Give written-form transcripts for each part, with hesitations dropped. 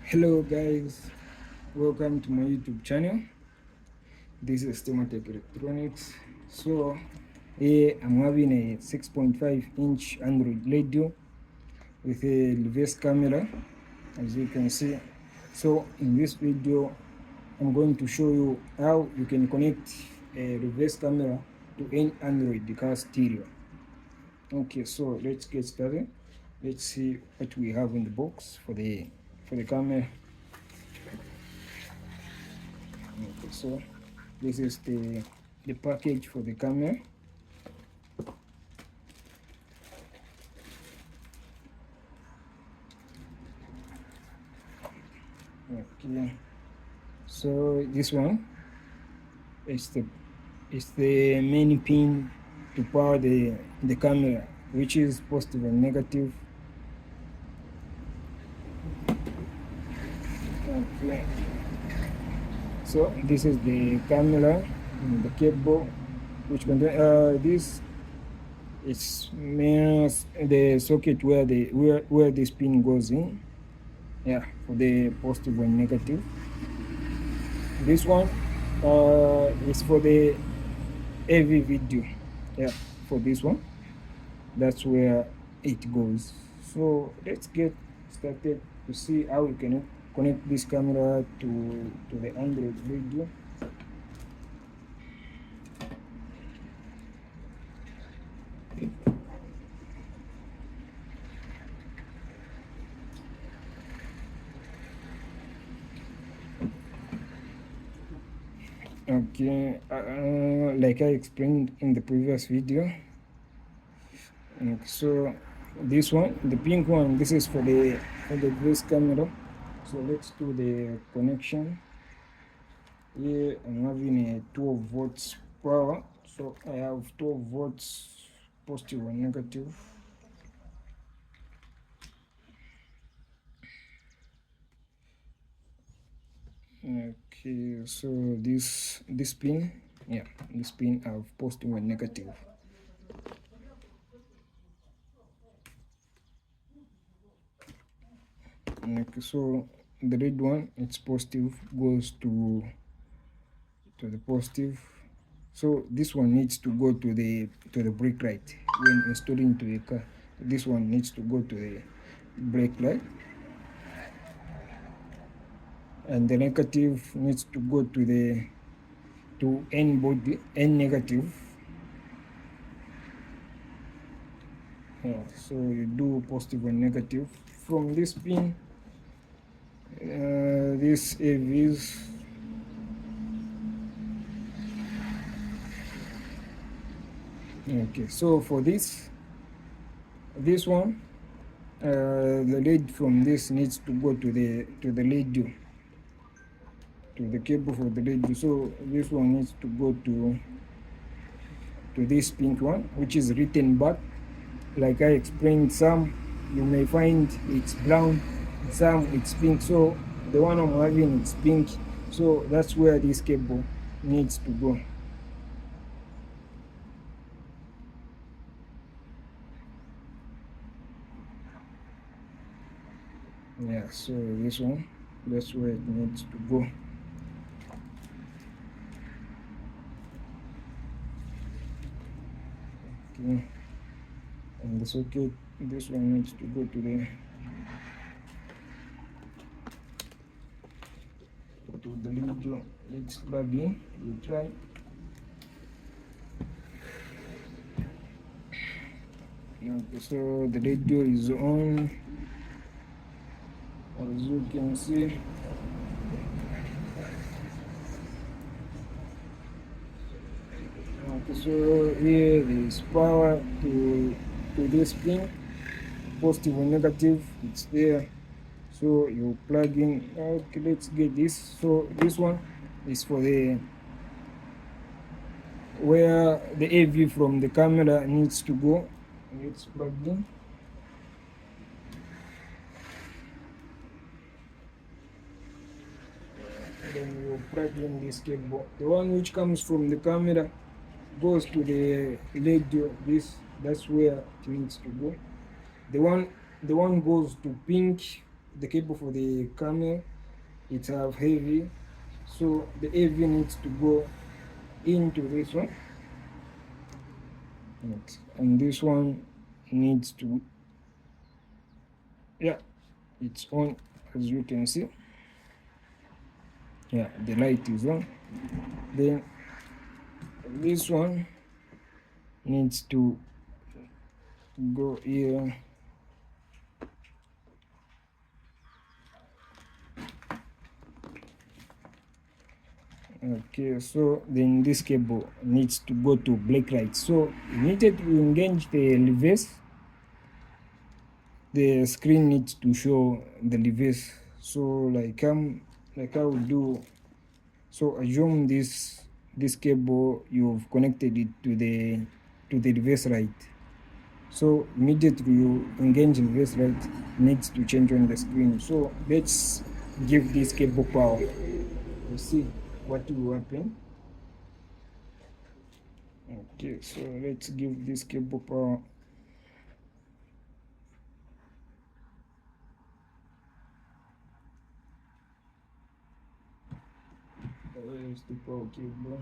Hello guys, welcome to my YouTube channel. This is TIMO-TECH Electronics. So here I'm having a 6.5-inch Android radio with a reverse camera, as you can see. So in this video I'm going to show you how you can connect a reverse camera to any Android car stereo. Okay, so let's get started. Let's see what we have in the box for the camera. Okay, so this is the package for the camera. Okay, so this one is the main pin to power the camera, which is positive and negative. Okay, so this is the camera and the cable, which contain this is the socket where this pin goes in. Yeah, for the positive and negative. This one is for the AV video. Yeah, for this one, that's where it goes. So let's get started to see how we can connect this camera to the Android radio. Okay, like I explained in the previous video. Okay, so this one, the pink one, this is for the voice camera. So let's do the connection. Here I'm having a 12 volts power. So I have 12 volts positive and negative. Okay, so this pin, yeah, this pin I have positive and negative. Okay, so the red one, it's positive, goes to the positive. So this one needs to go to the brake light when installing to a car. This one needs to go to the brake light, and the negative needs to go to N body, N negative. Yeah, so you do positive and negative from this pin. This AVs. Okay, so for this one, the lead from this needs to go to the radio, to the cable for the radio. So this one needs to go to this pink one, which is written back. Like I explained, some you may find it's brown, some it's pink. So the one I'm having, it's pink. So that's where this cable needs to go. Yeah, so this one, that's where it needs to go. Okay, and the socket, this one needs to go to the radio. Let's plug in, we'll try. Okay, so the radio is on, as you can see. Okay, so here is power to this pin, positive and negative, it's there. So you plug in. Okay, let's get this. So this one is for the where the AV from the camera needs to go. It's plugged in. Then you plug in this cable. The one which comes from the camera goes to the radio. That's where it needs to go. The one goes to pink the cable for the camera, it's have heavy, so the AV needs to go into this one, and this one needs to, yeah, it's on, as you can see. Yeah, the light is on. Then this one needs to go here. Okay, so then this cable needs to go to black light. So immediately you engage the device, the screen needs to show the device. So like I will do. So assume this cable, you've connected it to the device right. So immediately you engage the device right, needs to change on the screen. So let's give this cable power. You see what will happen. Okay, so let's give this cable power. Where is the power cable?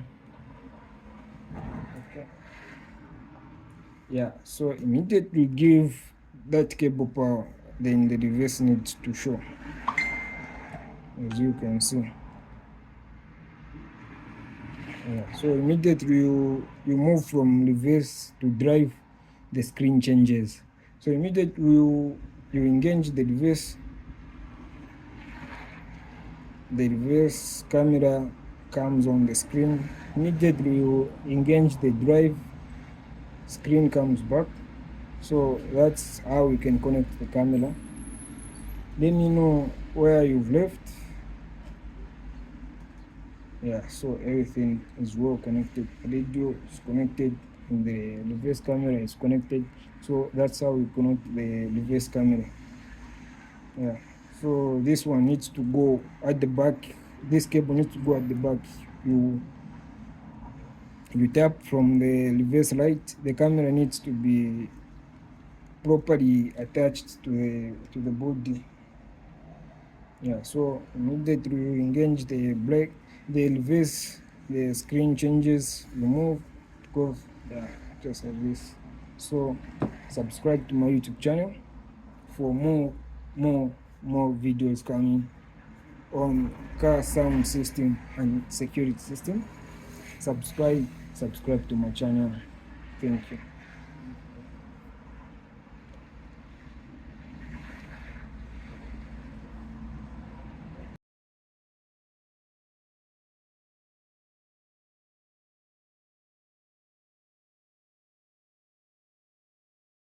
Okay. Yeah, so immediately give that cable power, then the device needs to show, as you can see. Yeah, so immediately you move from reverse to drive, the screen changes. So immediately you engage the reverse camera comes on the screen. Immediately you engage the drive, screen comes back. So that's how you can connect the camera. Let me know where you've left. Yeah, so everything is well connected. Radio is connected, and the reverse camera is connected. So that's how we connect the reverse camera. Yeah, so this one needs to go at the back. This cable needs to go at the back. You tap from the reverse light. The camera needs to be properly attached to the body. Yeah, so immediately you engage the brake, the reverse, the screen changes, you move, goes, yeah, just like this. So subscribe to my YouTube channel for more videos coming on car sound system and security system. Subscribe to my channel. Thank you.